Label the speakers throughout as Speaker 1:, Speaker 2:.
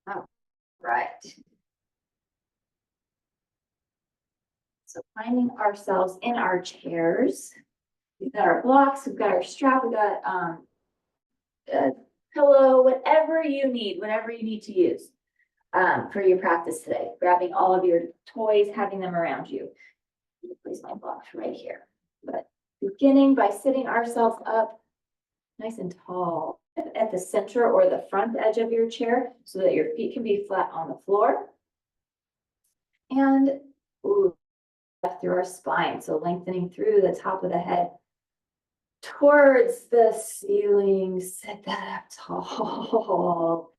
Speaker 1: All right. So finding ourselves in our chairs. We've got our blocks, we've got our strap, we've got a pillow, whatever you need to use for your practice today. Grabbing all of your toys, having them around you. Place my blocks right here. But beginning by sitting ourselves up nice and tall at the center or the front edge of your chair so that your feet can be flat on the floor. And through our spine, so lengthening through the top of the head towards the ceiling. Sit that up tall.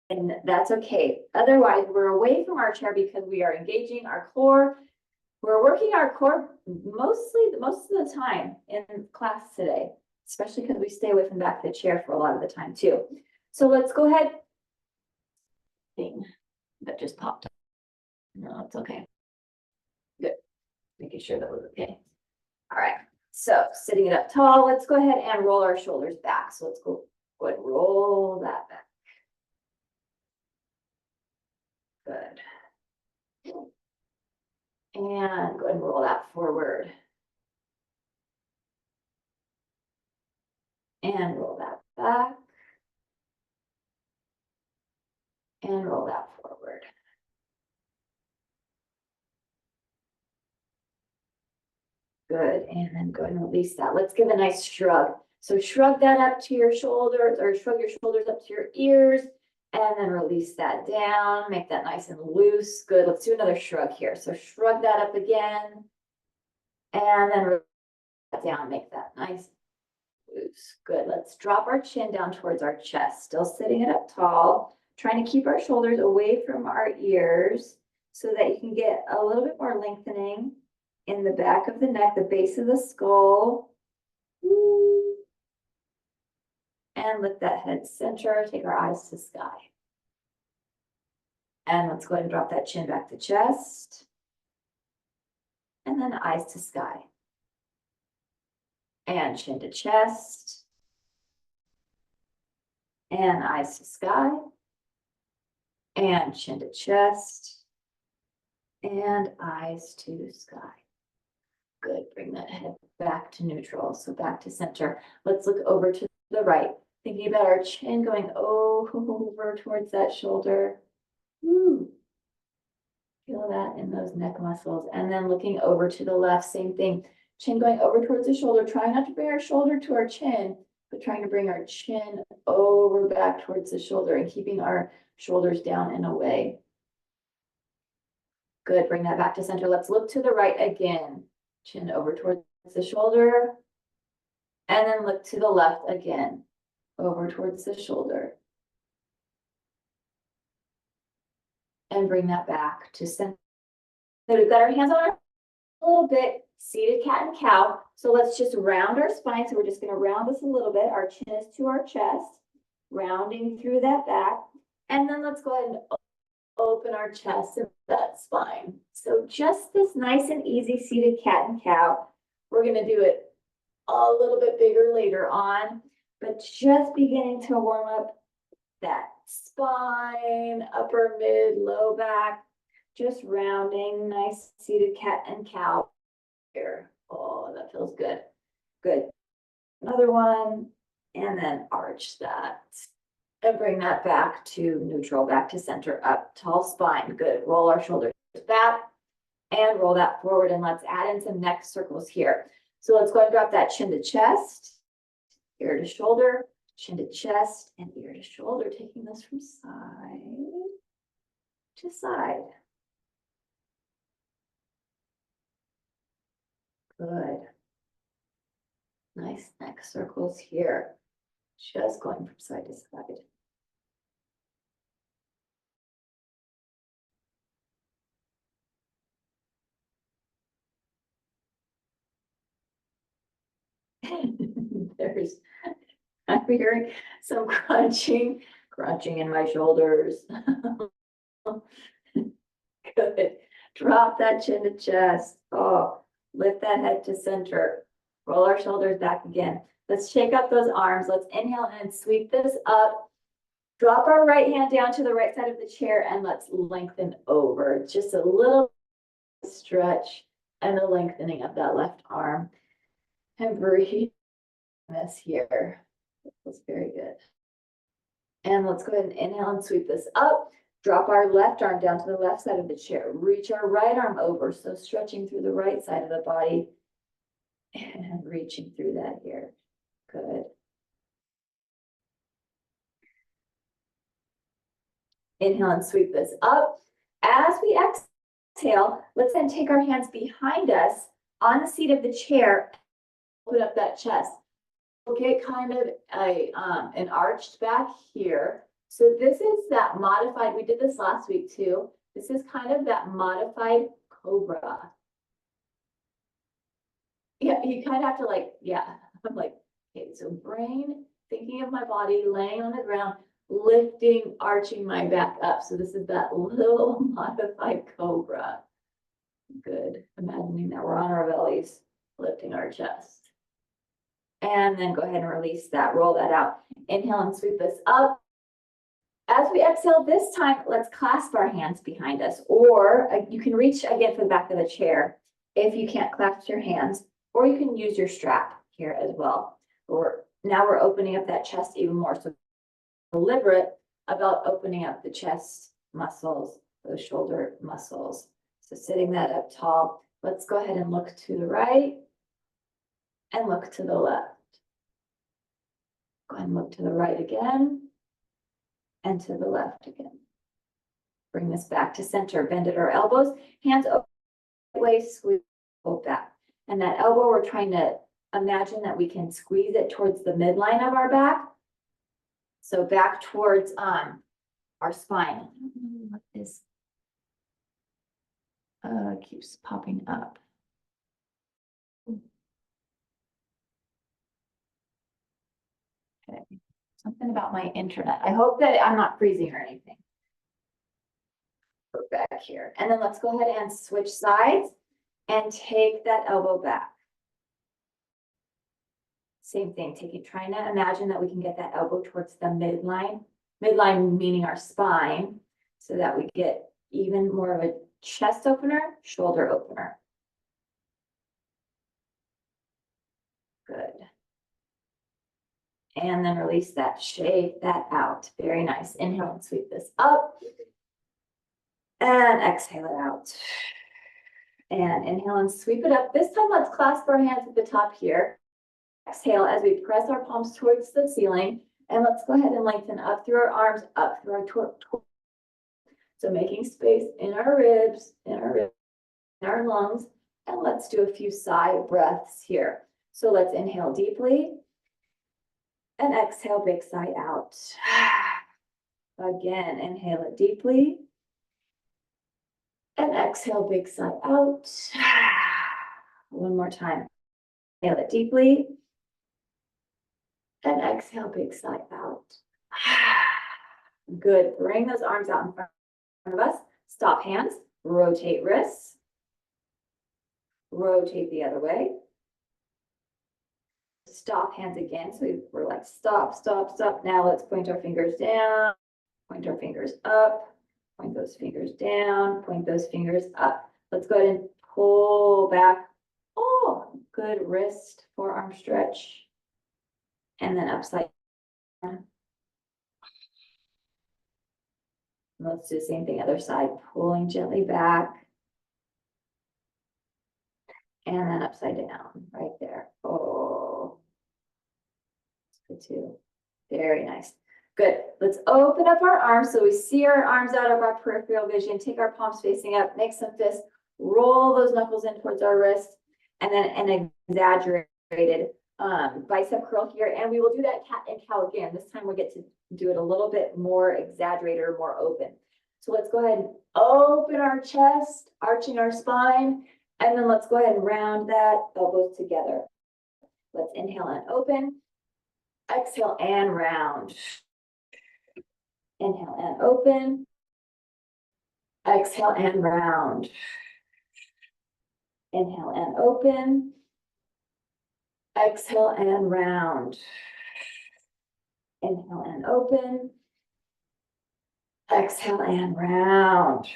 Speaker 1: And that's okay. Otherwise, we're away from our chair because we are engaging our core. We're working our core most of the time in class today, especially because we stay away from back of the chair for a lot of the time too. So let's go ahead. Thing that just popped up. No, it's okay. Good. Making sure that was okay. All right. So sitting it up tall, let's go ahead and roll our shoulders back. So let's go ahead and roll that back. Good. And go ahead and roll that forward. And roll that back. And roll that forward. Good. And then go ahead and release that. Let's give a nice shrug. So shrug that up to your shoulders, or shrug your shoulders up to your ears. And then release that down, make that nice and loose. Good, let's do another shrug here. So shrug that up again. And then release that down, make that nice, loose. Good, let's drop our chin down towards our chest. Still sitting it up tall. Trying to keep our shoulders away from our ears so that you can get a little bit more lengthening in the back of the neck, the base of the skull. And lift that head center, take our eyes to sky. And let's go ahead and drop that chin back to chest. And then eyes to sky. And chin to chest. And eyes to sky. And chin to chest. And eyes to sky. Good, bring that head back to neutral, so back to center. Let's look over to the right. Thinking about our chin going over towards that shoulder. Woo. Feel that in those neck muscles. And then looking over to the left, same thing. Chin going over towards the shoulder. Trying not to bring our shoulder to our chin, but trying to bring our chin over back towards the shoulder and keeping our shoulders down and away. Good, bring that back to center. Let's look to the right again. Chin over towards the shoulder. And then look to the left again. Over towards the shoulder. And bring that back to center. So we've got our hands on our a little bit, seated cat and cow. So let's just round our spine. So we're just going to round this a little bit. Our chin is to our chest, rounding through that back. And then let's go ahead and open our chest and that spine. So just this nice and easy seated cat and cow. We're going to do it a little bit bigger later on. But just beginning to warm up that spine, upper, mid, low back, just rounding, nice seated cat and cow here. Oh, that feels good. Good. Another one, and then arch that. And bring that back to neutral, back to center, up, tall spine. Good. Roll our shoulders back and roll that forward. And let's add in some neck circles here. So let's go ahead and drop that chin to chest. Ear to shoulder, chin to chest, and ear to shoulder, taking this from side to side. Good. Nice neck circles here. Just going from side to side. I'm hearing some crunching in my shoulders. Good. Drop that chin to chest. Oh, Lift that head to center. Roll our shoulders back again. Let's shake up those arms. Let's inhale and sweep this up. Drop our right hand down to the right side of the chair and let's lengthen over. Just a little stretch and a lengthening of that left arm. And breathe this here. That's very good. And let's go ahead and inhale and sweep this up. Drop our left arm down to the left side of the chair. Reach our right arm over. So stretching through the right side of the body and reaching through that here. Good. Inhale and sweep this up. As we exhale, let's then take our hands behind us on the seat of the chair. Open up that chest. We'll get kind of an arched back here. So this is that modified, we did this last week too. This is kind of that modified cobra. Yeah, you kind of have to like, yeah, I'm like, okay, so brain, thinking of my body, laying on the ground, lifting, arching my back up. So this is that little modified cobra. Good. Imagining that we're on our bellies, lifting our chest. And then go ahead and release that, roll that out. Inhale and sweep this up. As we exhale this time, let's clasp our hands behind us, or you can reach again for the back of the chair if you can't clasp your hands, or you can use your strap here as well. Now we're opening up that chest even more. So deliberate about opening up the chest muscles, those shoulder muscles. So sitting that up tall, let's go ahead and look to the right and look to the left. Go ahead and look to the right again and to the left again. Bring this back to center, bend at our elbows, hands over the way, squeeze back. And that elbow, we're trying to imagine that we can squeeze it towards the midline of our back. So back towards our spine. I don't know what this keeps popping up. Okay, something about my internet. I hope that I'm not freezing or anything. We're back here. And then let's go ahead and switch sides and take that elbow back. Same thing, trying to imagine that we can get that elbow towards the midline. Midline meaning our spine, so that we get even more of a chest opener, shoulder opener. Good. And then release that, shake that out. Very nice. Inhale and sweep this up. And exhale it out. And inhale and sweep it up. This time, let's clasp our hands at the top here. Exhale as we press our palms towards the ceiling. And let's go ahead and lengthen up through our arms, up through our torso. So making space in our ribs, in our lungs. And let's do a few sigh breaths here. So let's inhale deeply. And exhale, big sigh out. Again, inhale it deeply. And exhale, big sigh out. One more time. Inhale it deeply. And exhale, big sigh out. Good. Bring those arms out in front of us. Stop hands. Rotate wrists. Rotate the other way. Stop hands again. So we're like, stop, stop, stop. Now let's point our fingers down. Point our fingers up. Point those fingers down. Point those fingers up. Let's go ahead and pull back. Oh, good wrist, forearm stretch. And then upside down. Let's do the same thing, other side, pulling gently back. And then upside down, right there. Oh, that's good too. Very nice. Good. Let's open up our arms so we see our arms out of our peripheral vision. Take our palms facing up, make some fists, roll those knuckles in towards our wrist, and then an exaggerated bicep curl here. And we will do that cat and cow again. This time we'll get to do it a little bit more exaggerated or more open. So let's go ahead and open our chest, arching our spine, and then let's go ahead and round that, elbows together. Let's inhale and open, exhale and round. Inhale and open, exhale and round. Inhale and open. Exhale and round. Inhale and open. Exhale and round.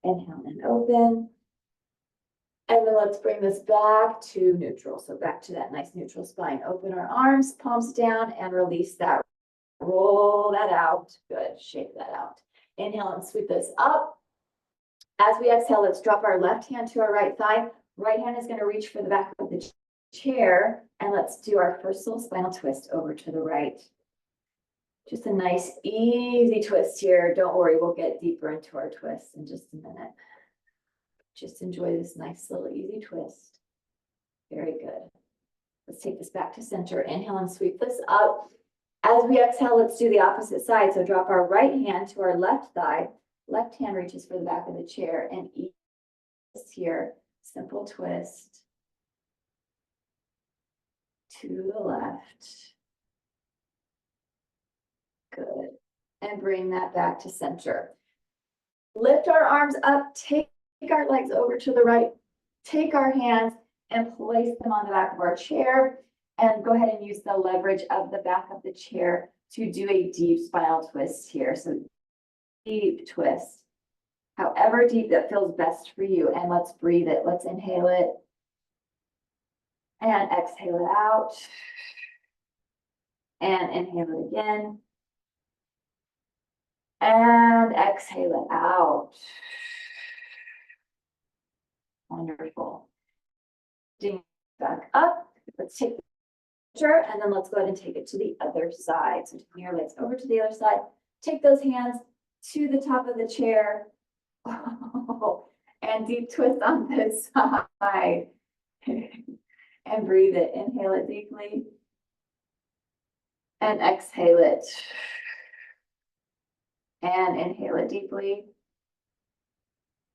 Speaker 1: Inhale and open. And then let's bring this back to neutral. So back to that nice neutral spine. Open our arms, palms down, and release that. Roll that out. Good. Shake that out. Inhale and sweep this up. As we exhale, let's drop our left hand to our right thigh. Right hand is going to reach for the back of the chair. And let's do our first little spinal twist over to the right. Just a nice, easy twist here. Don't worry, we'll get deeper into our twists in just a minute. Just enjoy this nice little easy twist. Very good. Let's take this back to center. Inhale and sweep this up. As we exhale, let's do the opposite side. So drop our right hand to our left thigh. Left hand reaches for the back of the chair and ease here. Simple twist to the left. Good. And bring that back to center. Lift our arms up, take our legs over to the right, take our hands and place them on the back of our chair. And go ahead and use the leverage of the back of the chair to do a deep spinal twist here. So deep twist, however deep that feels best for you. And let's breathe it. Let's inhale it and exhale it out. And inhale it again. And exhale it out. Wonderful. Back up. Let's take the picture and then let's go ahead and take it to the other side. So turn your legs over to the other side. Take those hands to the top of the chair. And deep twist on this side. And breathe it. Inhale it deeply. And exhale it. And inhale it deeply.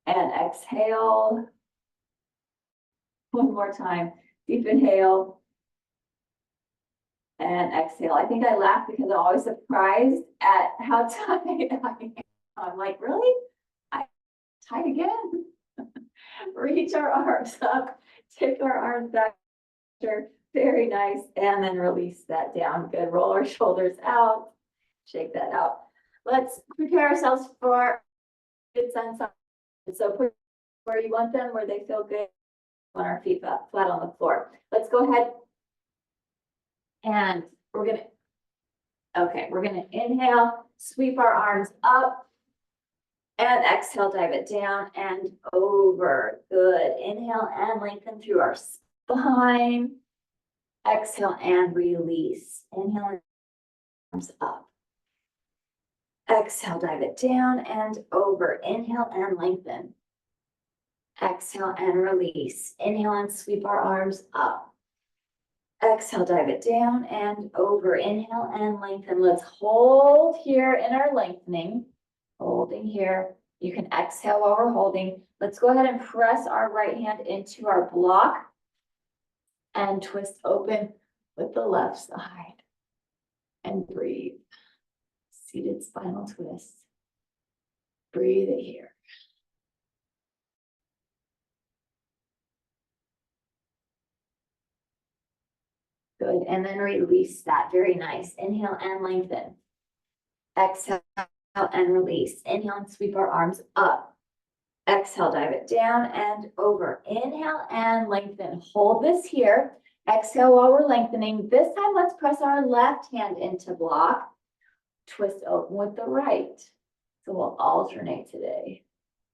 Speaker 1: And exhale. One more time. Deep inhale. And exhale. I think I laugh because I'm always surprised at how tight I am. I'm like, really? I'm tight again? Reach our arms up. Take our arms back. Very nice. And then release that down. Good. Roll our shoulders out. Shake that out. Let's prepare ourselves for good sunshine. So put where you want them, where they feel good. On our feet flat on the floor. Let's go ahead and we're gonna inhale, sweep our arms up and exhale, dive it down and over. Good. Inhale and lengthen through our spine. Exhale and release. Inhale and arms up. Exhale, dive it down and over. Inhale and lengthen. Exhale and release. Inhale and sweep our arms up. Exhale, dive it down and over. Inhale and lengthen. Let's hold here in our lengthening. Holding here. You can exhale while we're holding. Let's go ahead and press our right hand into our block and twist open with the left side. And breathe. Seated spinal twist. Breathe it here. Good. And then release that. Very nice. Inhale and lengthen. Exhale and release. Inhale and sweep our arms up. Exhale, dive it down and over. Inhale and lengthen. Hold this here. Exhale while we're lengthening. This time, let's press our left hand into block. Twist open with the right. So we'll alternate today.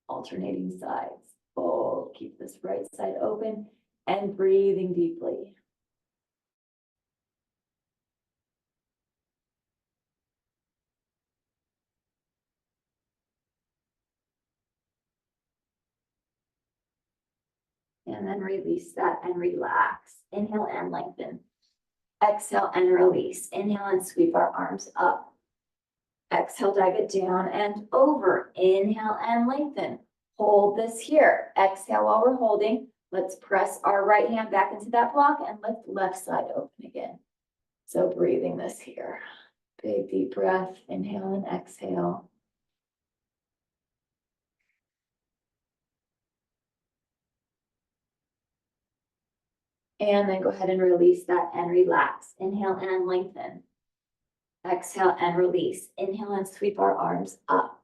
Speaker 1: Alternating sides. Hold. Keep this right side open and breathing deeply. And then release that and relax. Inhale and lengthen. Exhale and release. Inhale and sweep our arms up. Exhale, dive it down and over. Inhale and lengthen. Hold this here. Exhale while we're holding. Let's press our right hand back into that block and lift left side open again. So breathing this here. Big deep breath. Inhale and exhale. And then go ahead and release that and relax. Inhale and lengthen. Exhale and release. Inhale and sweep our arms up.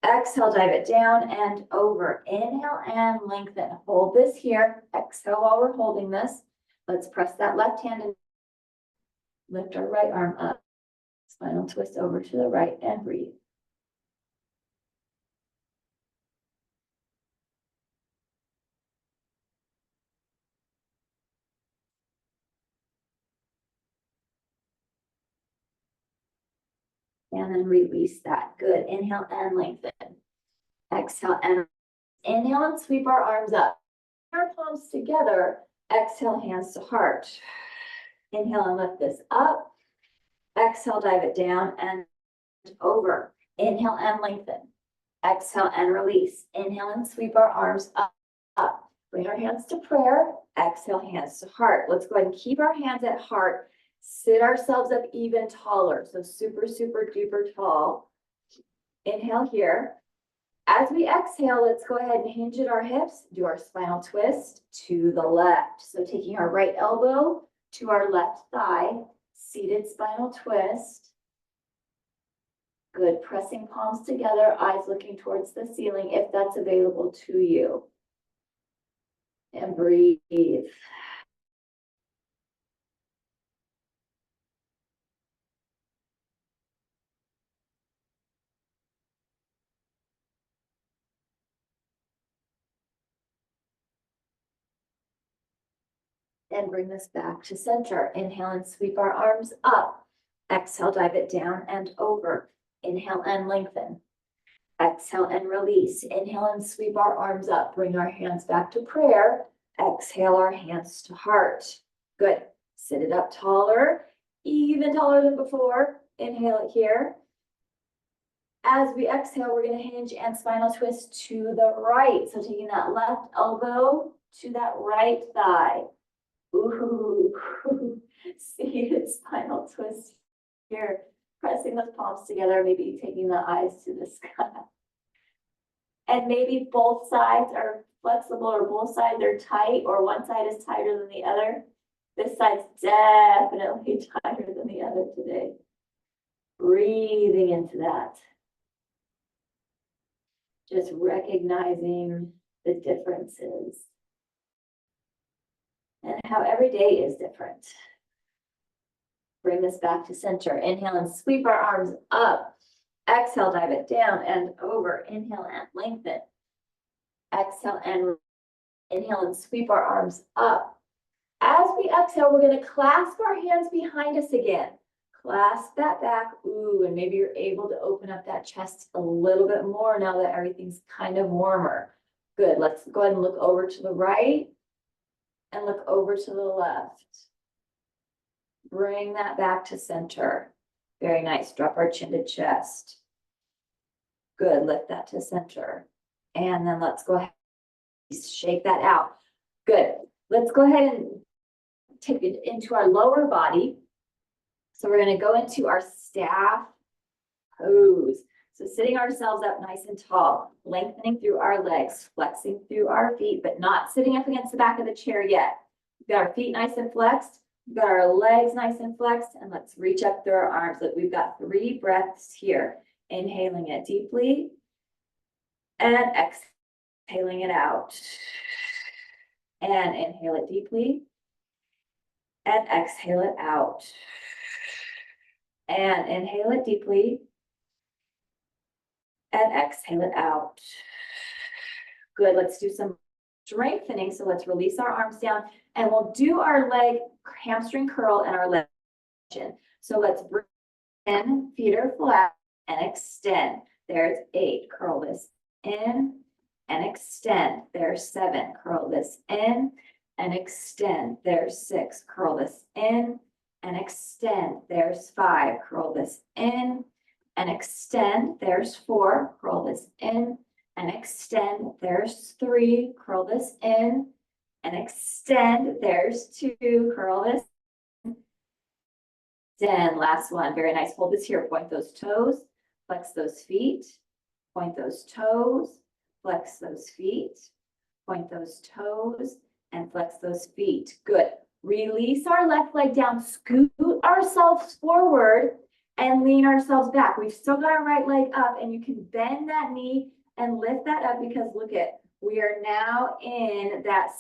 Speaker 1: Exhale, dive it down and over. Inhale and lengthen. Hold this here. Exhale while we're holding this. Let's press that left hand and lift our right arm up. Spinal twist over to the right and breathe. And then release that. Good. Inhale and lengthen. Exhale and inhale and sweep our arms up. Our palms together. Exhale, hands to heart. Inhale and lift this up. Exhale, dive it down and over. Inhale and lengthen. Exhale and release. Inhale and sweep our arms up. Bring our hands to prayer. Exhale, hands to heart. Let's go ahead and keep our hands at heart. Sit ourselves up even taller. So super, super duper tall. Inhale here. As we exhale, let's go ahead and hinge at our hips. Do our spinal twist to the left. So taking our right elbow to our left thigh. Seated spinal twist. Good. Pressing palms together, eyes looking towards the ceiling if that's available to you. And breathe. And bring this back to center. Inhale and sweep our arms up. Exhale, dive it down and over. Inhale and lengthen. Exhale and release. Inhale and sweep our arms up. Bring our hands back to prayer. Exhale our hands to heart. Good. Sit it up taller, even taller than before. Inhale it here. As we exhale, we're going to hinge and spinal twist to the right. So taking that left elbow to that right thigh. Ooh, seated spinal twist here. Pressing those palms together, maybe taking the eyes to the sky. And maybe both sides are flexible or both sides are tight or one side is tighter than the other. This side's definitely tighter than the other today. Breathing into that. Just recognizing the differences. And how every day is different. Bring this back to center. Inhale and sweep our arms up. Exhale, dive it down and over. Inhale and lengthen. Exhale and inhale and sweep our arms up. As we exhale, we're going to clasp our hands behind us again. Clasp that back. Ooh, and maybe you're able to open up that chest a little bit more now that everything's kind of warmer. Good. Let's go ahead and look over to the right and look over to the left. Bring that back to center. Very nice. Drop our chin to chest. Good. Lift that to center. And then let's go ahead and shake that out. Good. Let's go ahead and take it into our lower body. So we're going to go into our staff pose. So sitting ourselves up nice and tall, lengthening through our legs, flexing through our feet, but not sitting up against the back of the chair yet. We've got our feet nice and flexed. We've got our legs nice and flexed, and let's reach up through our arms. Look, we've got 3 breaths here. Inhaling it deeply and exhaling it out. And inhale it deeply and exhale it out. And inhale it deeply and exhale it out. Good. Let's do some strengthening. So let's release our arms down and we'll do our leg hamstring curl and our leg extension. So let's bring in, feet are flat and extend. There's 8. Curl this in and extend. There's 7. Curl this in and extend. There's 6. Curl this in and extend. There's 5. Curl this in and extend. There's 4. Curl this in and extend. There's 3. Curl this in and extend. There's 2. Curl this. Then last one. Very nice. Hold this here. Point those toes. Flex those feet. Point those toes. Flex those feet. Point those toes. and flex those feet. Good. Release our left leg down, scoot ourselves forward and lean ourselves back. We've still got our right leg up, and you can bend that knee and lift that up, because look at, we are now in that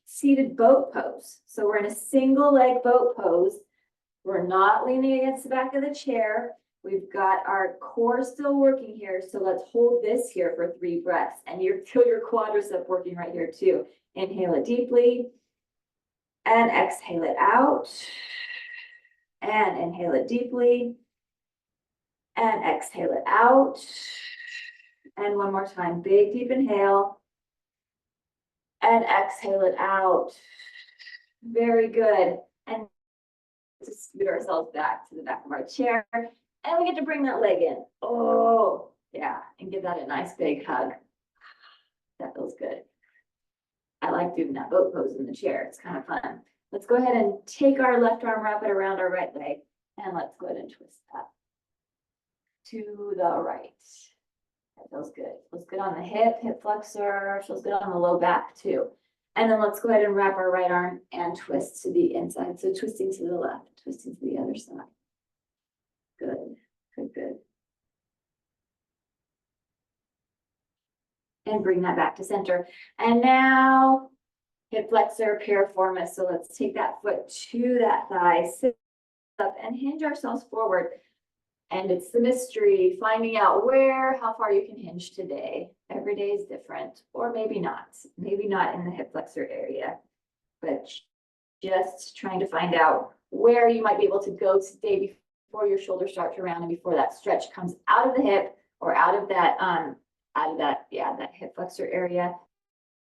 Speaker 1: seated boat pose. So we're in a single leg boat pose. We're not leaning against the back of the chair. We've got our core still working here. So let's hold this here for 3 breaths, and you feel your quadricep working right here too. Inhale it deeply and exhale it out, and inhale it deeply and exhale it out. And one more time, big deep inhale and exhale it out. Very good. And just scoot ourselves back to the back of our chair, and we get to bring that leg in. Oh, yeah, and give that a nice big hug. That feels good. I like doing that boat pose in the chair. It's kind of fun. Let's go ahead and take our left arm, wrap it around our right leg, and let's go ahead and twist that to the right. That feels good. Feels good on the hip flexor. Feels good on the low back too. And then let's go ahead and wrap our right arm and twist to the inside. So twisting to the left, twisting to the other side. Good, good, good. And bring that back to center. And now hip flexor, piriformis. So let's take that foot to that thigh, sit up and hinge ourselves forward. And it's the mystery, finding out how far you can hinge today. Every day is different, or maybe not in the hip flexor area, but just trying to find out where you might be able to go today before your shoulders start to round and before that stretch comes out of the hip or out of that hip flexor area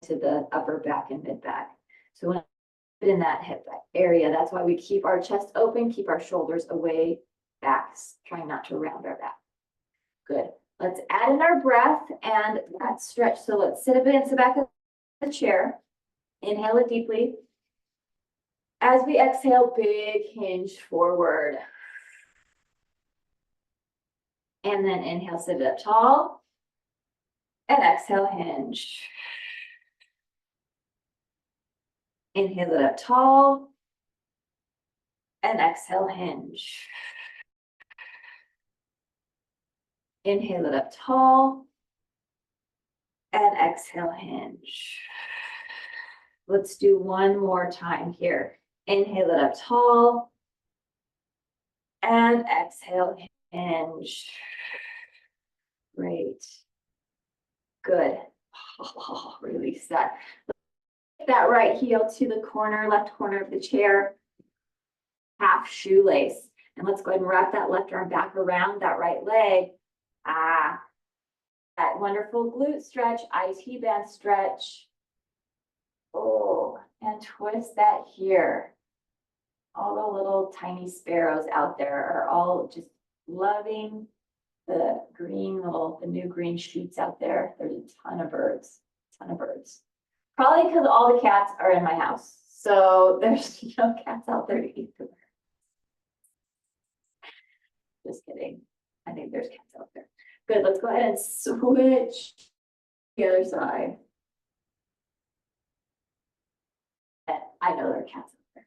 Speaker 1: to the upper back and mid back. So when in that hip area, that's why we keep our chest open, keep our shoulders away back, trying not to round our back. Good. Let's add in our breath and that stretch. So let's sit up against the back of the chair. Inhale it deeply. As we exhale, big hinge forward. And then inhale, sit it up tall. And exhale, hinge. Inhale it up tall. And exhale, hinge. Inhale it up tall and exhale, hinge. Let's do one more time here. Inhale it up tall and exhale, hinge. Great. Good. Release that. Take that right heel to the corner, left corner of the chair. Half shoelace. And let's go ahead and wrap that left arm back around that right leg. That wonderful glute stretch, IT band stretch. Oh, and twist that here. All the little tiny sparrows out there are all just loving the new green shoots out there. There's a ton of birds, Probably because all the cats are in my house. So there's no cats out there to eat the birds. Just kidding. I think there's cats out there. Good, let's go ahead and switch the other side. And I know there are cats out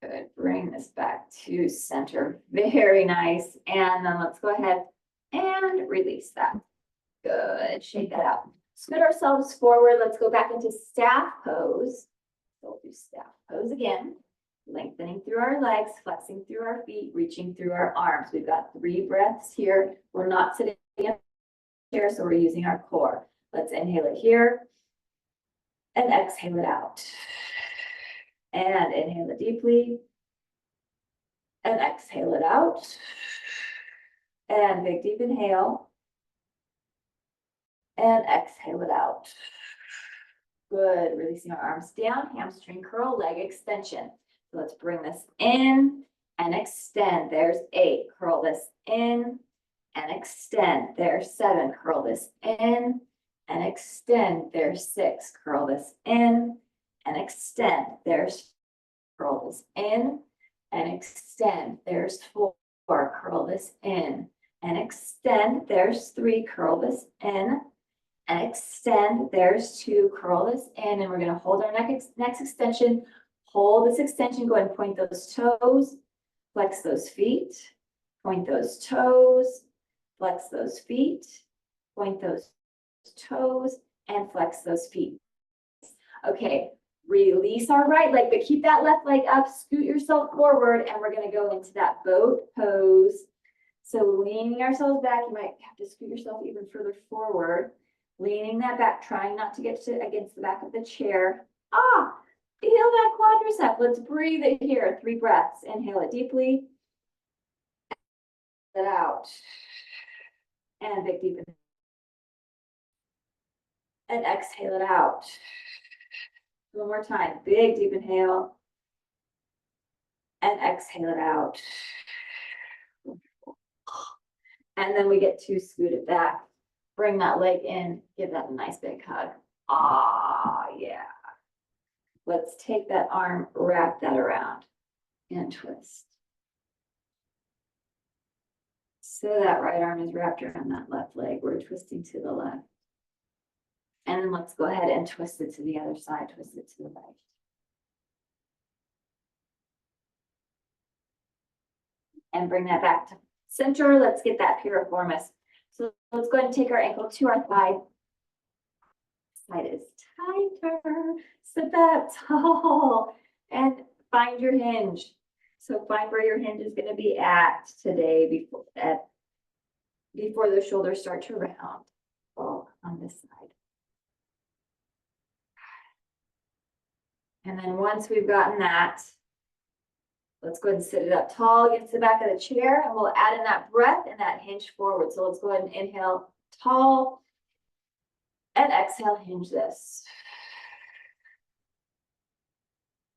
Speaker 1: there. Good, bring this back to center. Very nice. And then let's go ahead and release that. Good, shake that out. Scoot ourselves forward. Let's go back into staff pose. So we'll do staff pose again. Lengthening through our legs, flexing through our feet, reaching through our arms. We've got 3 breaths here. We're not sitting in a chair, so we're using our core. Let's inhale it here and exhale it out. And inhale it deeply and exhale it out. And big deep inhale and exhale it out. Good. Releasing our arms down, hamstring curl, leg extension. Let's bring this in and extend. There's 8. Curl this in and extend. There's 7. Curl this in and extend. There's 6. Curl this in and extend. There's curl this in and extend. There's 4. Curl this in and extend. There's 3. Curl this in and extend. There's two. Curl this in, and we're going to hold our next extension. Hold this extension. Go ahead and point those toes. Flex those feet. Point those toes. Flex those feet. Point those toes and flex those feet. Okay, release our right leg, but keep that left leg up. Scoot yourself forward, and we're going to go into that boat pose. So leaning ourselves back, you might have to scoot yourself even further forward. Leaning that back, trying not to get against the back of the chair. Feel that quadricep. Let's breathe it here. 3 breaths. Inhale it deeply. Let it out. And big deep inhale. And exhale it out. One more time. Big deep inhale. And exhale it out. And then we get to scoot it back. Bring that leg in. Give that a nice big hug. Yeah. Let's take that arm, wrap that around, and twist. So that right arm is wrapped around that left leg. We're twisting to the left. And then let's go ahead and twist it to the other side, twist it to the right. And bring that back to center. Let's get that piriformis. So let's go ahead and take our ankle to our thigh. Side is tighter. Sit that tall and find your hinge. So find where your hinge is going to be at today before the shoulders start to round. On this side. And then once we've gotten that, let's go ahead and sit it up tall against the back of the chair, and we'll add in that breath and that hinge forward. So let's go ahead and inhale tall and exhale, hinge this.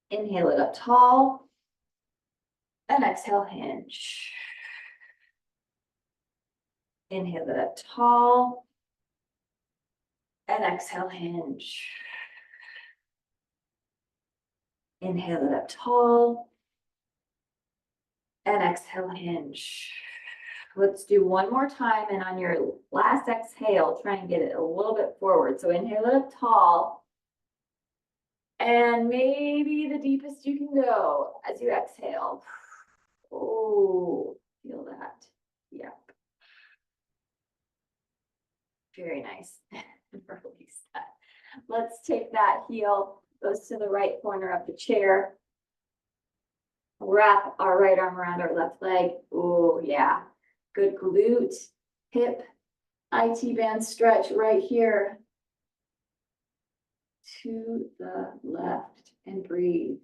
Speaker 1: Inhale it up tall and exhale, hinge. Inhale it up tall and exhale, hinge. Inhale it up tall and exhale, hinge. Let's do one more time, and on your last exhale, try and get it a little bit forward. So inhale it up tall, and maybe the deepest you can go as you exhale. Oh, feel that. Yep. Very nice. Release that. Let's take that heel, goes to the right corner of the chair. Wrap our right arm around our left leg. Oh, yeah. Good glute, hip, IT band stretch right here. To the left and breathe.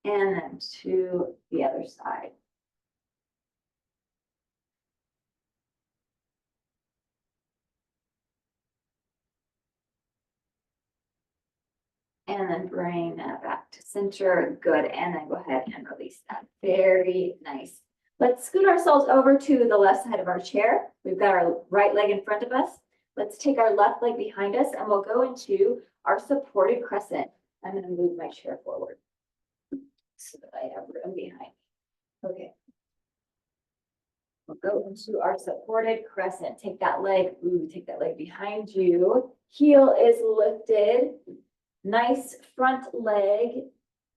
Speaker 1: And then to the other side. And then bring that back to center. Good. And then go ahead and release that. Very nice. Let's scoot ourselves over to the left side of our chair. We've got our right leg in front of us. Let's take our left leg behind us, and we'll go into our supported crescent. I'm going to move my chair forward so that I have room behind me. Okay. We'll go into our supported crescent. Take that leg behind you. Heel is lifted. Nice front leg,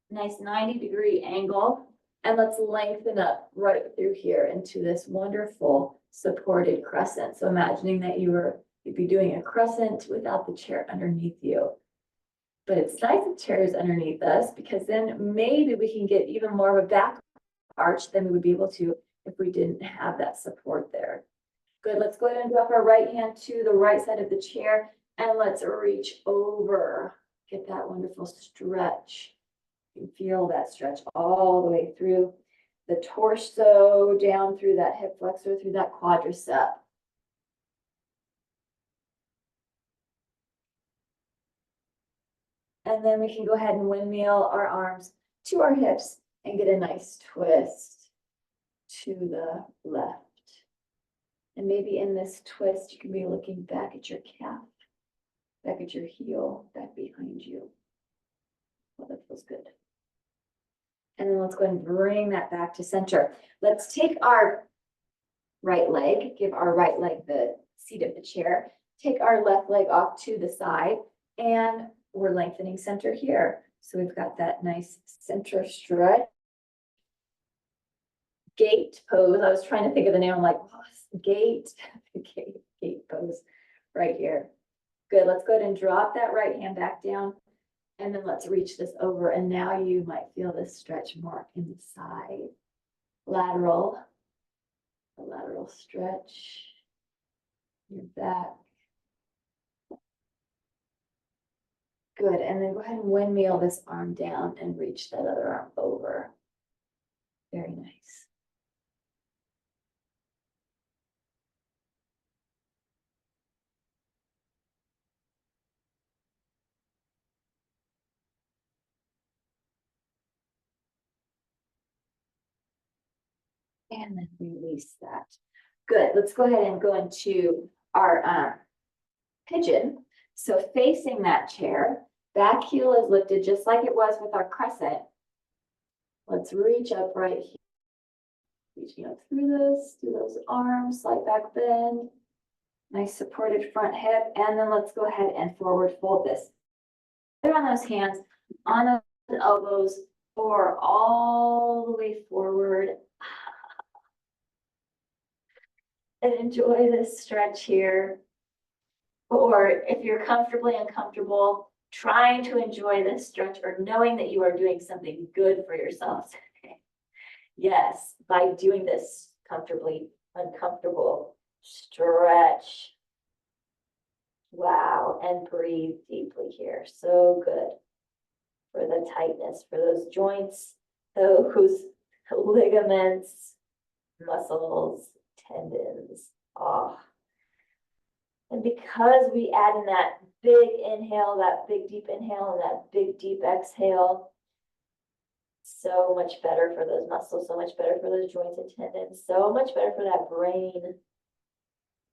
Speaker 1: nice 90-degree angle. And let's lengthen up right through here into this wonderful supported crescent. So imagining that you'd be doing a crescent without the chair underneath you. But it's nice the chair is underneath us, because then maybe we can get even more of a back arch than we would be able to if we didn't have that support there. Good, let's go ahead and drop our right hand to the right side of the chair, and let's reach over. Get that wonderful stretch. You can feel that stretch all the way through the torso, down through that hip flexor, through that quadricep. And then we can go ahead and windmill our arms to our hips and get a nice twist to the left. And maybe in this twist, you can be looking back at your calf, back at your heel, back behind you. Well, that feels good. And then let's go ahead and bring that back to center. Let's take our right leg, give our right leg the seat of the chair, take our left leg off to the side, and we're lengthening center here. So we've got that nice center stretch. Gate pose. I was trying to think of the name. I'm like, oh, gate pose right here. Good. Let's go ahead and drop that right hand back down. And then let's reach this over. And now you might feel this stretch more in the side. Lateral. A lateral stretch. Your back. Good. And then go ahead and windmill this arm down and reach that other arm over. Very nice. And then release that. Good. Let's go ahead and go into our pigeon. So facing that chair, back heel is lifted just like it was with our crescent. Let's reach up right here. Reaching up through this, through those arms, slight back bend. Nice supported front hip. And then let's go ahead and forward fold this. Put on those hands, on those elbows, or all the way forward. And enjoy this stretch here. Or if you're comfortably uncomfortable, trying to enjoy this stretch or knowing that you are doing something good for yourself. Yes, by doing this comfortably uncomfortable stretch. Wow, and breathe deeply here. So good for the tightness, for those joints, those ligaments, muscles, tendons. Oh. And because we add in that big inhale, that big deep inhale, and that big deep exhale, so much better for those muscles, so much better for those joints and tendons, so much better for that brain.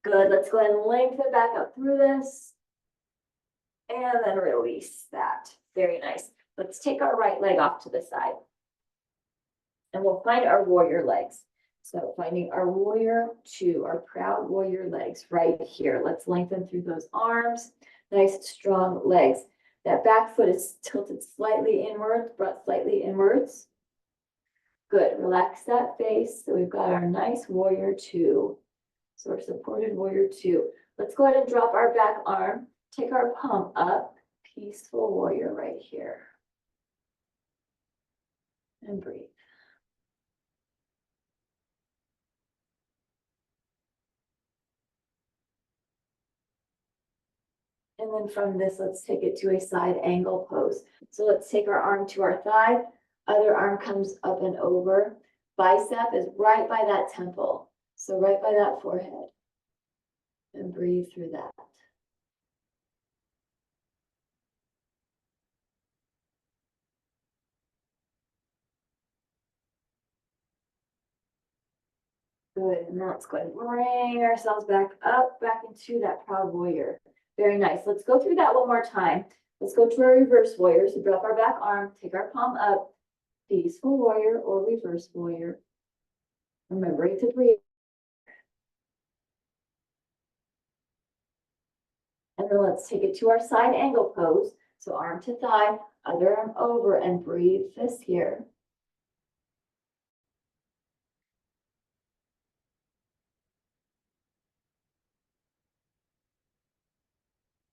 Speaker 1: Good. Let's go ahead and lengthen back up through this. And then release that. Very nice. Let's take our right leg off to the side. And we'll find our warrior legs. So finding our warrior two, our proud warrior legs right here. Let's lengthen through those arms. Nice, strong legs. That back foot is tilted slightly inwards, brought slightly inwards. Good. Relax that face. So we've got our nice warrior two. So we're supported warrior two. Let's go ahead and drop our back arm. Take our palm up. Peaceful warrior right here. And breathe. And then from this, let's take it to a side angle pose. So let's take our arm to our thigh. Other arm comes up and over. Bicep is right by that temple. So right by that forehead. And breathe through that. Good. And now let's go ahead and bring ourselves back up, back into that proud warrior. Very nice. Let's go through that one more time. Let's go to our reverse warrior. So drop our back arm, take our palm up, peaceful warrior or reverse warrior. Remembering to breathe. And then let's take it to our side angle pose. So arm to thigh, other arm over, and breathe this here.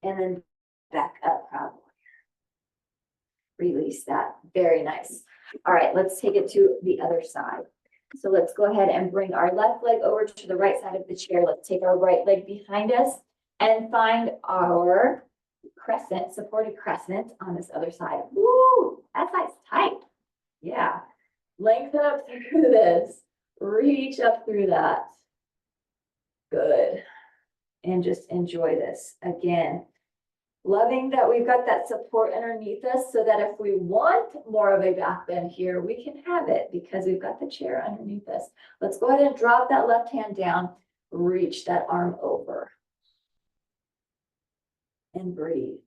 Speaker 1: And then back up, proud warrior. Release that. Very nice. All right, let's take it to the other side. So let's go ahead and bring our left leg over to the right side of the chair. Let's take our right leg behind us and find our crescent, supported crescent on this other side. Woo, that side's tight. Yeah. Lengthen up through this. Reach up through that. Good. And just enjoy this. Again, loving that we've got that support underneath us so that if we want more of a back bend here, we can have it because we've got the chair underneath us. Let's go ahead and drop that left hand down. Reach that arm over. And breathe. .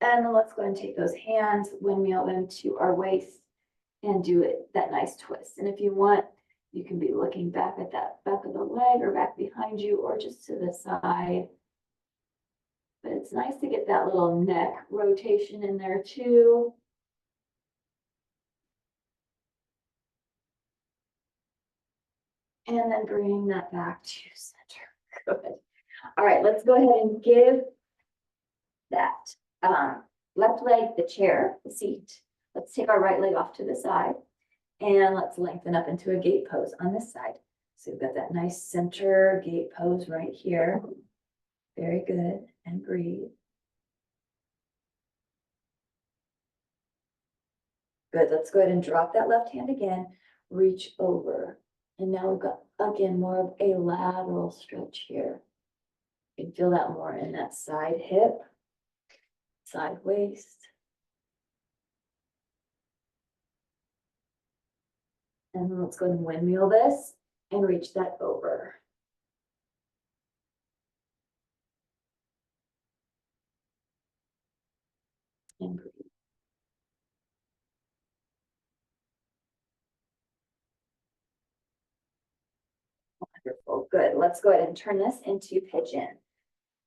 Speaker 1: And then let's go and take those hands, windmill them to our waist and do it that nice twist. And if you want, you can be looking back at that back of the leg or back behind you or just to the side. But it's nice to get that little neck rotation in there too. And then bringing that back to center. Good. All right, let's go ahead and give that left leg, the chair, the seat. Let's take our right leg off to the side and let's lengthen up into a gate pose on this side. So we've got that nice center gate pose right here. Very good. And breathe. Good. Let's go ahead and drop that left hand again. Reach over. And now we've got, again, more of a lateral stretch here. You can feel that more in that side hip, side waist. And then let's go ahead and windmill this and reach that over. And breathe. Wonderful. Good. Let's go ahead and turn this into pigeon.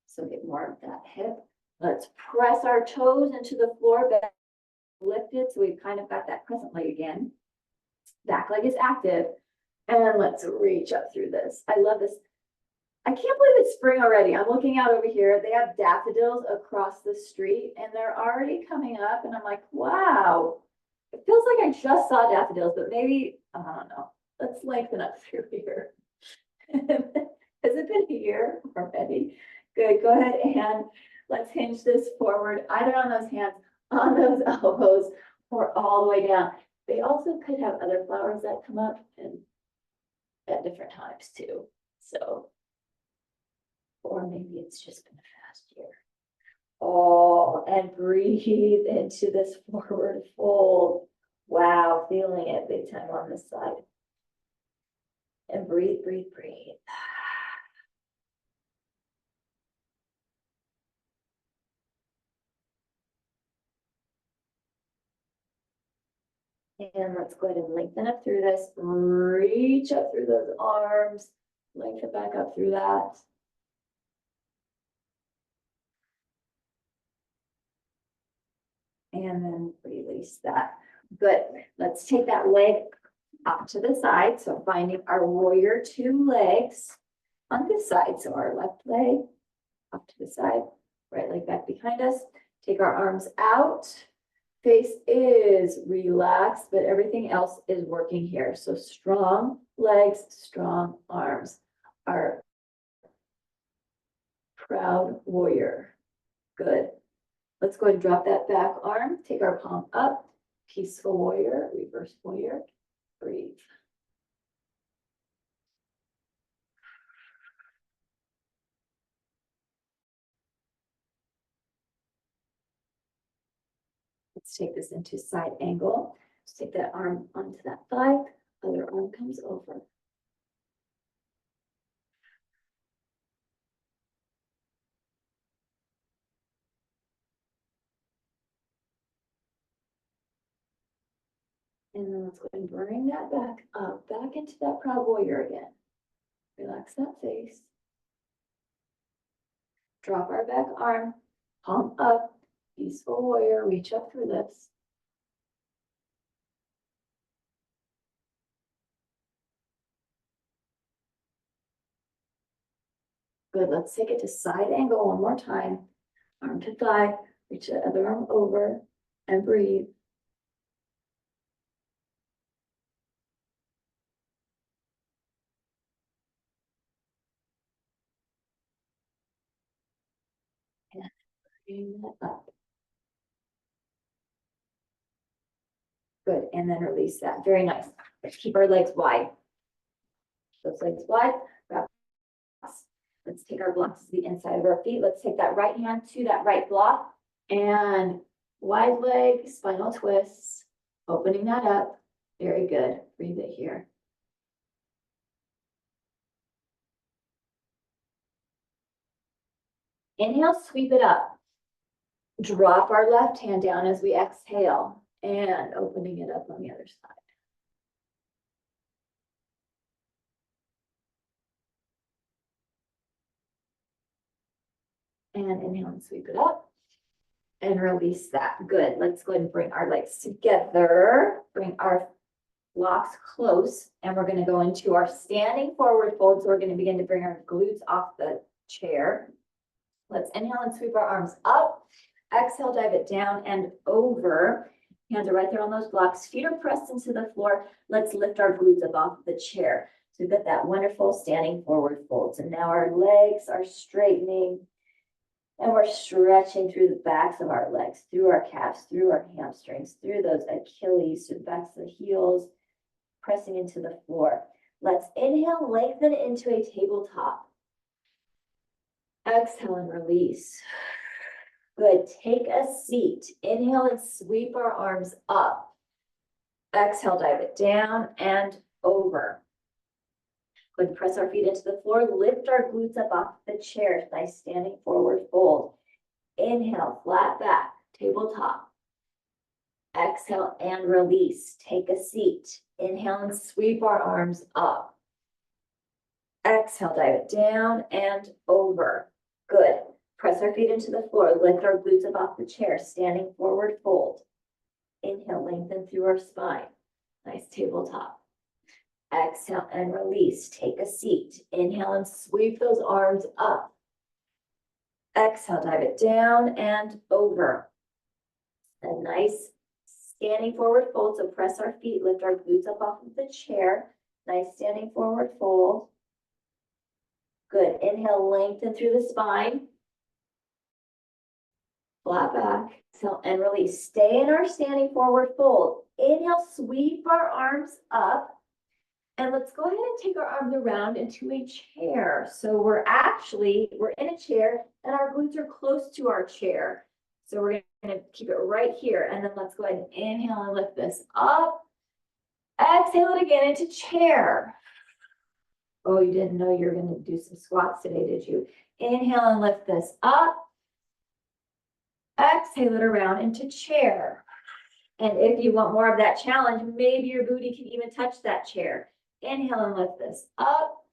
Speaker 1: So get more of that hip. Let's press our toes into the floor, back lifted. So we've kind of got that crescent leg again. Back leg is active. And let's reach up through this. I love this. I can't believe it's spring already. I'm looking out over here. They have daffodils across the street and they're already coming up. And I'm like, wow, it feels like I just saw daffodils, but maybe, I don't know. Let's lengthen up through here. Has it been a year already? Good, go ahead and let's hinge this forward, either on those hands, on those elbows, or all the way down. They also could have other flowers that come up and at different times too. So, or maybe it's just been a fast year. Oh, and breathe into this forward fold. Wow, feeling it big time on this side. And breathe, breathe, breathe. And let's go ahead and lengthen up through this. Reach up through those arms. Lengthen back up through that. And then release that. Good. Let's take that leg out to the side. So finding our warrior two legs on this side. So our left leg off to the side, right leg back behind us. Take our arms out. Face is relaxed, but everything else is working here. So strong legs, strong arms. Our proud warrior. Good. Let's go ahead and drop that back arm. Take our palm up. Peaceful warrior, reverse warrior. Breathe. Let's take this into side angle. Let's take that arm onto that thigh. Other arm comes over. And then let's go ahead and bring that back up, back into that proud warrior again. Relax that face. Drop our back arm, palm up, peaceful warrior, reach up through this. Good, let's take it to side angle one more time. Arm to thigh, reach the other arm over and breathe. And bring that up. Good, and then release that. Very nice. Let's keep our legs wide. Those legs wide. Let's take our blocks to the inside of our feet. Let's take that right hand to that right block and wide leg, spinal twists, opening that up. Very good. Breathe it here. Inhale, sweep it up. Drop our left hand down as we exhale and opening it up on the other side. And inhale and sweep it up and release that. Good. Let's go ahead and bring our legs together. Bring our blocks close, and we're going to go into our standing forward fold. So we're going to begin to bring our glutes off the chair. Let's inhale and sweep our arms up. Exhale, dive it down and over. Hands are right there on those blocks. Feet are pressed into the floor. Let's lift our glutes up off the chair. So we've got that wonderful standing forward fold. So now our legs are straightening. And we're stretching through the backs of our legs, through our calves, through our hamstrings, through those Achilles, to the backs of the heels, pressing into the floor. Let's inhale, lengthen into a tabletop. Exhale and release. Good. Take a seat. Inhale and sweep our arms up. Exhale, dive it down and over. Good. Press our feet into the floor. Lift our glutes up off the chair. Nice standing forward fold. Inhale, flat back, tabletop. Exhale and release. Take a seat. Inhale and sweep our arms up. Exhale, dive it down and over. Good. Press our feet into the floor. Lift our glutes up off the chair. Standing forward fold. Inhale, lengthen through our spine. Nice tabletop. Exhale and release. Take a seat. Inhale and sweep those arms up. Exhale, dive it down and over. A nice standing forward fold. So press our feet, lift our glutes up off of the chair. Nice standing forward fold. Good. Inhale, lengthen through the spine. Flat back. Exhale and release. Stay in our standing forward fold. Inhale, sweep our arms up. And let's go ahead and take our arms around into a chair. So we're in a chair and our glutes are close to our chair. So we're going to keep it right here. And then let's go ahead and inhale and lift this up. Exhale it again into chair. Oh, you didn't know you were going to do some squats today, did you? Inhale and lift this up. Exhale it around into chair. And if you want more of that challenge, maybe your booty can even touch that chair. Inhale and lift this up.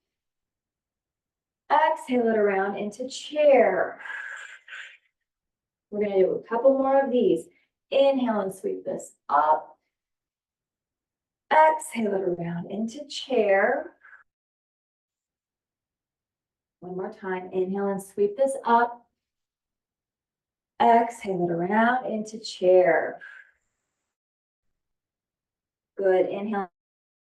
Speaker 1: Exhale it around into chair. We're going to do a couple more of these. Inhale and sweep this up. Exhale it around into chair. One more time. Inhale and sweep this up. Exhale it around into chair. Good. Inhale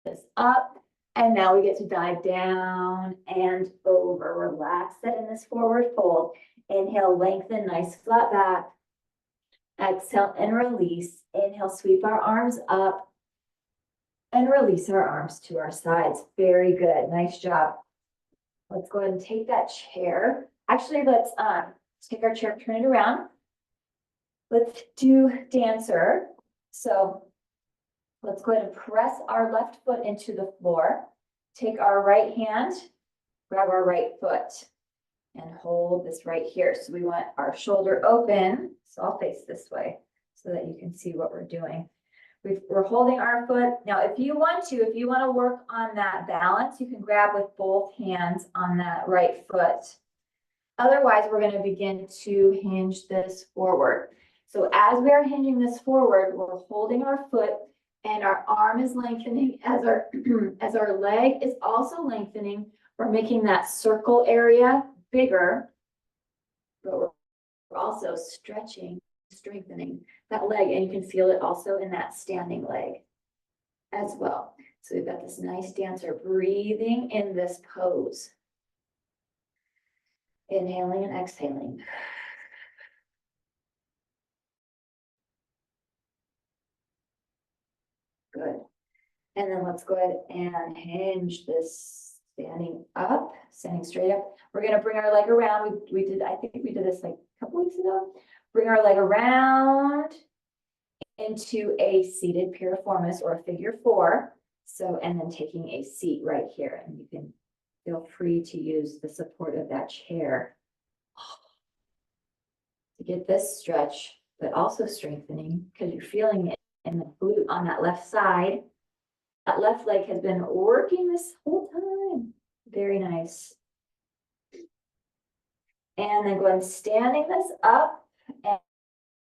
Speaker 1: this up. And now we get to dive down and over. Relax that in this forward fold. Inhale, lengthen, nice flat back. Exhale and release. Inhale, sweep our arms up and release our arms to our sides. Very good. Nice job. Let's go ahead and take that chair. Actually, let's take our chair, turn it around. Let's do dancer. So let's go ahead and press our left foot into the floor. Take our right hand, grab our right foot, and hold this right here. So we want our shoulder open. So I'll face this way so that you can see what we're doing. We're holding our foot. Now, if you want to work on that balance, you can grab with both hands on that right foot. Otherwise, we're going to begin to hinge this forward. So as we are hinging this forward, we're holding our foot and our arm is lengthening as our leg is also lengthening. We're making that circle area bigger, but we're also stretching, strengthening that leg, and you can feel it also in that standing leg as well. So we've got this nice dancer breathing in this pose. Inhaling and exhaling. Good. And then let's go ahead and hinge this standing up, standing straight up. We're going to bring our leg around. I think we did this like a couple weeks ago. Bring our leg around into a seated piriformis or a figure four. So, and then taking a seat right here, and you can feel free to use the support of that chair. to get this stretch, but also strengthening because you're feeling it in the glute on that left side. That left leg has been working this whole time. Very nice. And then go ahead and standing this up and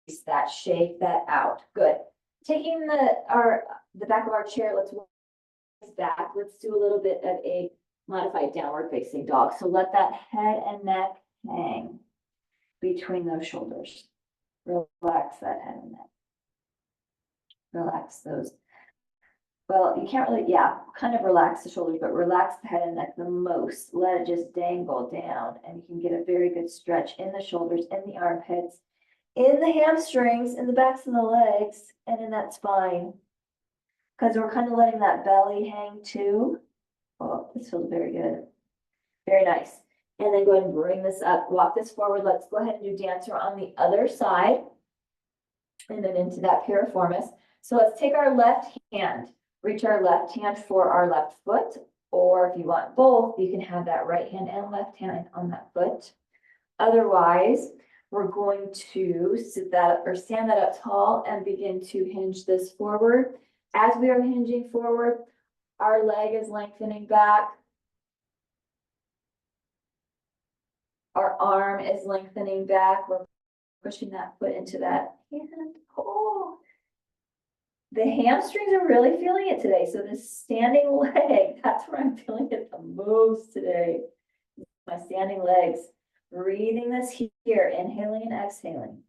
Speaker 1: release that, shake that out. Good. Taking the back of our chair, let's walk this back. Let's do a little bit of a modified downward facing dog. So let that head and neck hang between those shoulders. Relax that head and neck. Relax those. Well, you can't really, kind of relax the shoulders, but relax the head and neck the most. Let it just dangle down, and you can get a very good stretch in the shoulders, in the armpits, in the hamstrings, in the backs of the legs, and in that spine. Because we're kind of letting that belly hang too. Oh, this feels very good. Very nice. And then go ahead and bring this up. Walk this forward. Let's go ahead and do dancer on the other side. And then into that piriformis. So let's take our left hand. Reach our left hand for our left foot. Or if you want both, you can have that right hand and left hand on that foot. Otherwise, we're going to sit that or stand that up tall and begin to hinge this forward. As we are hinging forward, our leg is lengthening back. Our arm is lengthening back. We're pushing that foot into that hand. Oh, the hamstrings are really feeling it today. So this standing leg, that's where I'm feeling it the most today. My standing legs. Breathing this here, inhaling and exhaling.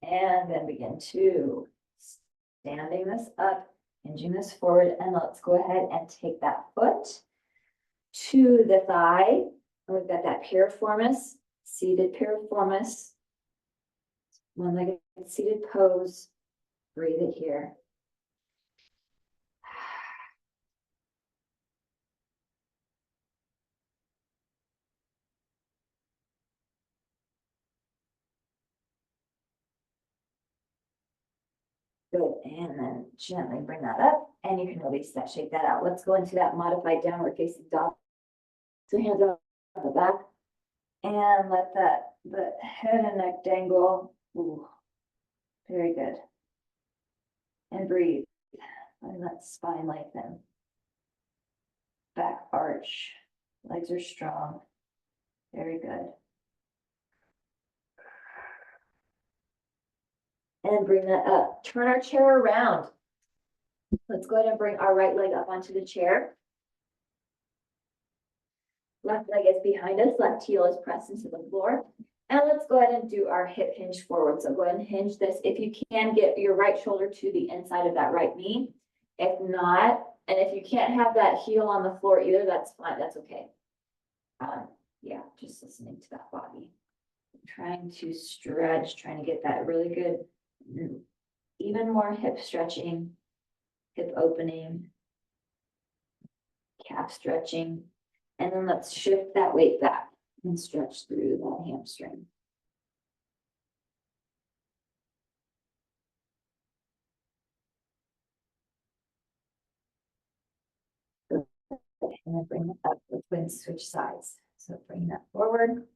Speaker 1: And then begin to standing this up, hinging this forward, and let's go ahead and take that foot to the thigh. And we've got that piriformis, seated piriformis, one-legged seated pose. Breathe it here. Good, and then gently bring that up, and you can release that, shake that out. Let's go into that modified downward facing dog. So hands on the back, and let the head and neck dangle. Ooh, very good. And breathe, and that spine lengthen. Back arch, legs are strong. Very good. And bring that up. Turn our chair around. Let's go ahead and bring our right leg up onto the chair. Left leg is behind us, left heel is pressed into the floor. And let's go ahead and do our hip hinge forward. So go ahead and hinge this. If you can, get your right shoulder to the inside of that right knee. If not, and if you can't have that heel on the floor either, that's fine, that's okay. Yeah, just listening to that body. Trying to stretch, trying to get that really good, even more hip stretching, hip opening, calf stretching, and then let's shift that weight back and stretch through that hamstring. And then bring it up, let's go and switch sides. So bring that forward.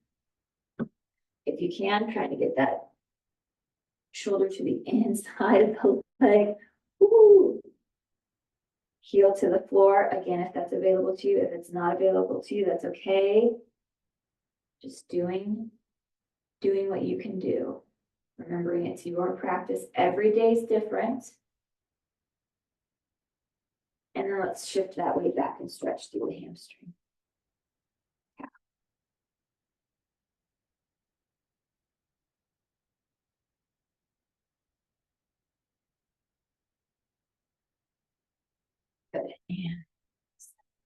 Speaker 1: If you can, try to get that shoulder to the inside of the leg. Ooh. Heel to the floor. Again, if that's available to you. If it's not available to you, that's okay. Just doing what you can do. Remembering it's your practice. Every day is different. And then let's shift that weight back and stretch through the hamstring. Good. And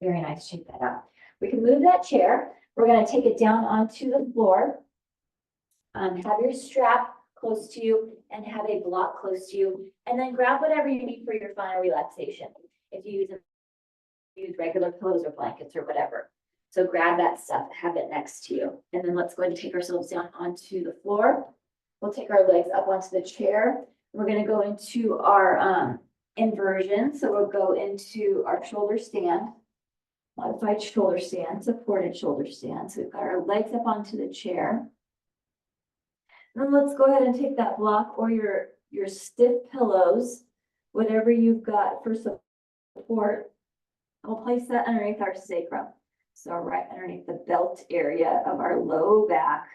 Speaker 1: very nice. Shake that out. We can move that chair. We're going to take it down onto the floor. Have your strap close to you and have a block close to you. And then grab whatever you need for your final relaxation. If you use regular pillows or blankets or whatever. So grab that stuff, have it next to you. And then let's go ahead and take ourselves down onto the floor. We'll take our legs up onto the chair. We're going to go into our inversion. So we'll go into our shoulder stand, modified shoulder stand, supported shoulder stand. So we've got our legs up onto the chair. Then let's go ahead and take that block or your stiff pillows, whatever you've got for support. We'll place that underneath our sacrum. So right underneath the belt area of our low back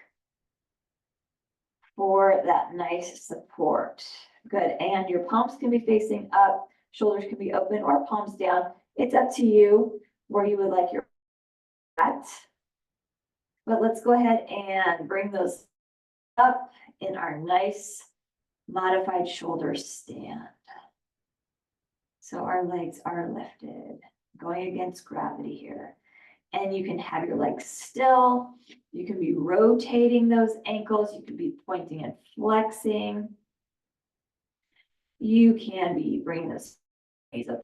Speaker 1: for that nice support. Good. And your palms can be facing up, shoulders can be open or palms down. It's up to you where you would like your at. But let's go ahead and bring those up in our nice modified shoulder stand. So our legs are lifted, going against gravity here. And you can have your legs still. You can be rotating those ankles. You can be pointing and flexing. You can be bringing those knees up.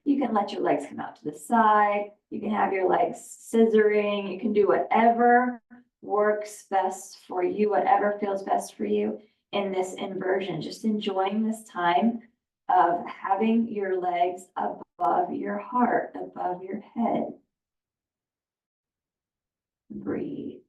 Speaker 1: You can let your legs come out to the side. You can have your legs scissoring. You can do whatever works best for you, whatever feels best for you in this inversion. Just enjoying this time of having your legs above your heart, above your head. Breathe.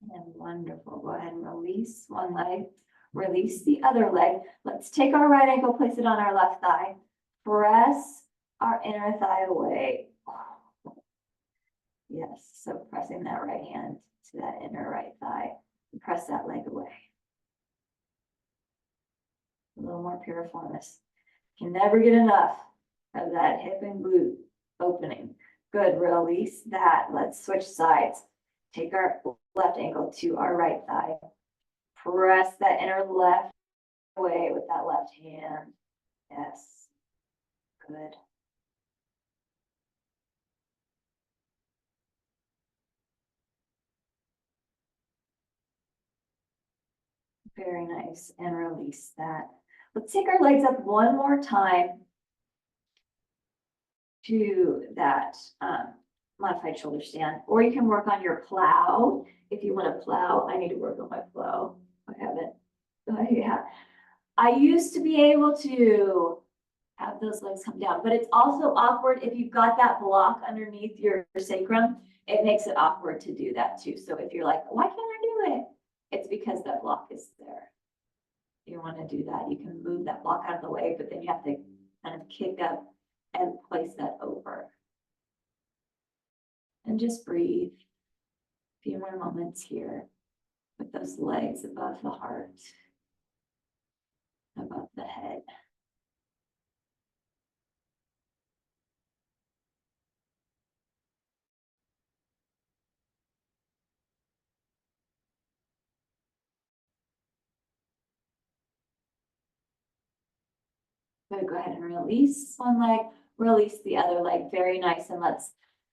Speaker 1: And wonderful. Go ahead and release one leg, release the other leg. Let's take our right ankle, place it on our left thigh. Press our inner thigh away. Yes, so pressing that right hand to that inner right thigh. And press that leg away. A little more piriformis. Can never get enough of that hip and glute opening. Good, release that. Let's switch sides. Take our left ankle to our right thigh. Press that inner left away with that left hand. Yes. Good. Very nice. And release that. Let's take our legs up one more time to that modified shoulder stand, or you can work on your plow. If you want to plow, I need to work on my plow. I haven't. Yeah. I used to be able to have those legs come down, but it's also awkward if you've got that block underneath your sacrum. It makes it awkward to do that too. So if you're like, why can't I do it? It's because that block is there. You want to do that, you can move that block out of the way, but then you have to kind of kick up and place that over. And just breathe. A few more moments here with those legs above the heart, above the head. Go ahead and release one leg, release the other leg. Very nice. And let's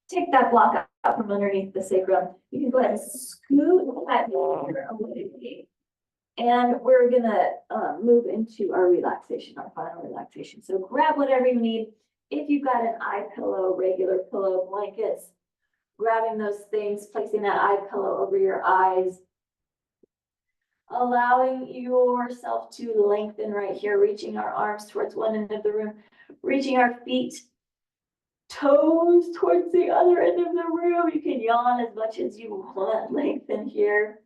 Speaker 1: take that block out from underneath the sacrum. You can go ahead and scoot that here away. And we're gonna move into our relaxation, our final relaxation. So grab whatever you need. If you've got an eye pillow, regular pillow, blankets, grabbing those things, placing that eye pillow over your eyes, allowing yourself to lengthen right here, reaching our arms towards one end of the room, reaching our feet, toes towards the other end of the room. You can yawn as much as you want, lengthen here.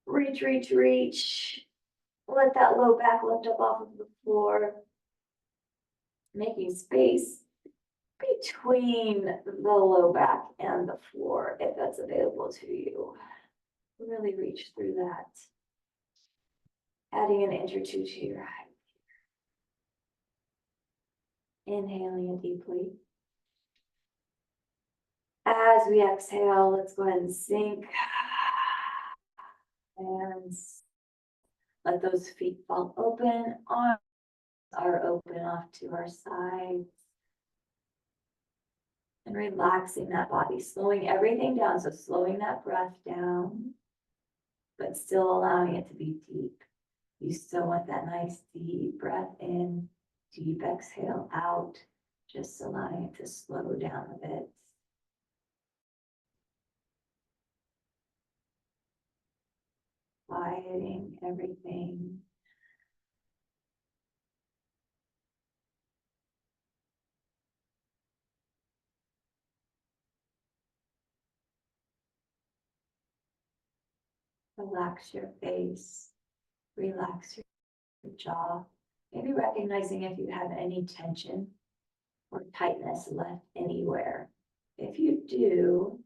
Speaker 1: Reach, reach, reach. Let that low back lift up off of the floor. Making space between the low back and the floor, if that's available to you. Really reach through that. Adding an inch or two to your height. Inhaling in deeply. As we exhale, let's go ahead and sink And let those feet fall open, arms are open off to our sides. And relaxing that body, slowing everything down. So slowing that breath down, but still allowing it to be deep. You still want that nice deep breath in, deep exhale out, just allowing it to slow down a bit. Quieting everything. Relax your face, relax your jaw. Maybe recognizing if you have any tension or tightness left anywhere. If you do,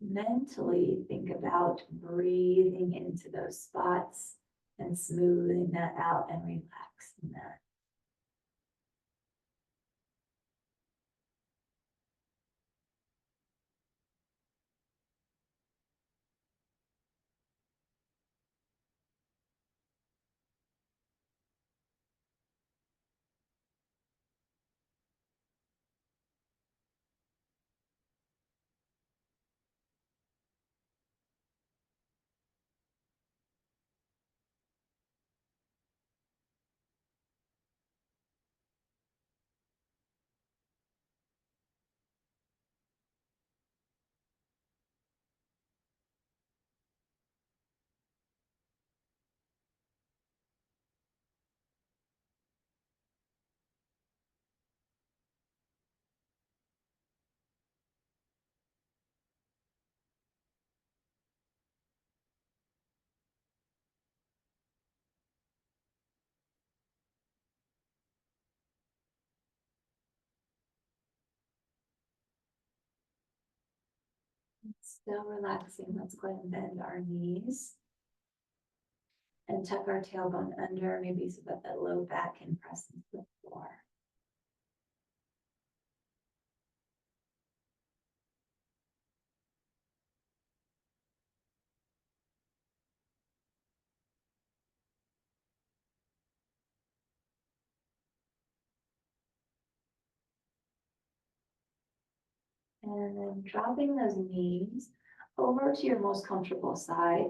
Speaker 1: mentally think about breathing into those spots and smoothing that out and relaxing that. Still relaxing, let's go ahead and bend our knees and tuck our tailbone under, maybe so that that low back can press into the floor. And then dropping those knees over to your most comfortable side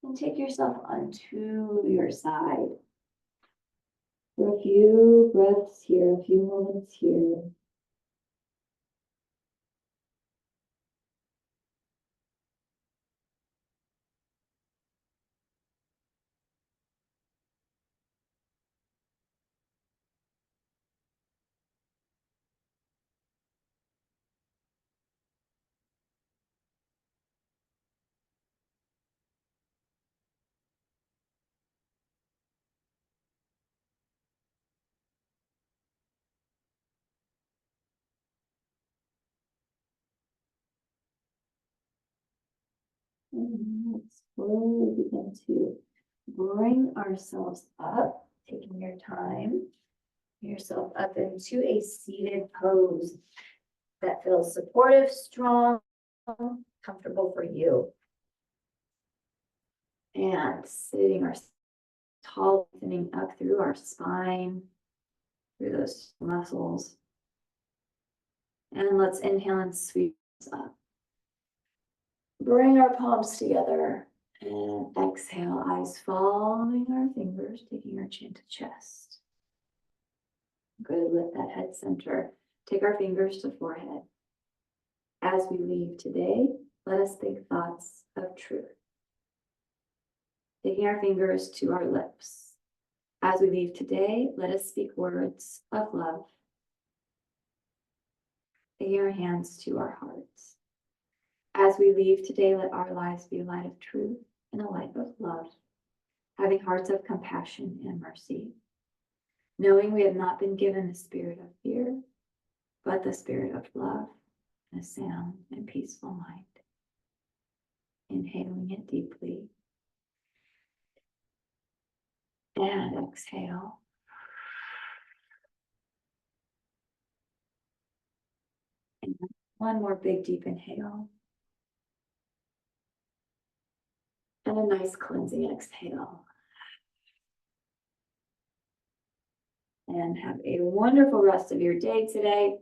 Speaker 1: and take yourself onto your side. For a few breaths here, a few moments here. And let's slowly begin to bring ourselves up, taking your time, bring yourself up into a seated pose that feels supportive, strong, comfortable for you. And sitting our tall, lengthening up through our spine, through those muscles. And let's inhale and sweep up. Bring our palms together and exhale, eyes following our fingers, taking our chin to chest. Good, lift that head center. Take our fingers to forehead. As we leave today, let us think thoughts of truth. Taking our fingers to our lips. As we leave today, let us speak words of love. Taking our hands to our hearts. As we leave today, let our lives be a light of truth and a life of love, having hearts of compassion and mercy, knowing we have not been given the spirit of fear, but the spirit of love and a sound and peaceful mind. Inhaling it deeply. And exhale. And one more big deep inhale. And a nice cleansing exhale. And have a wonderful rest of your day today.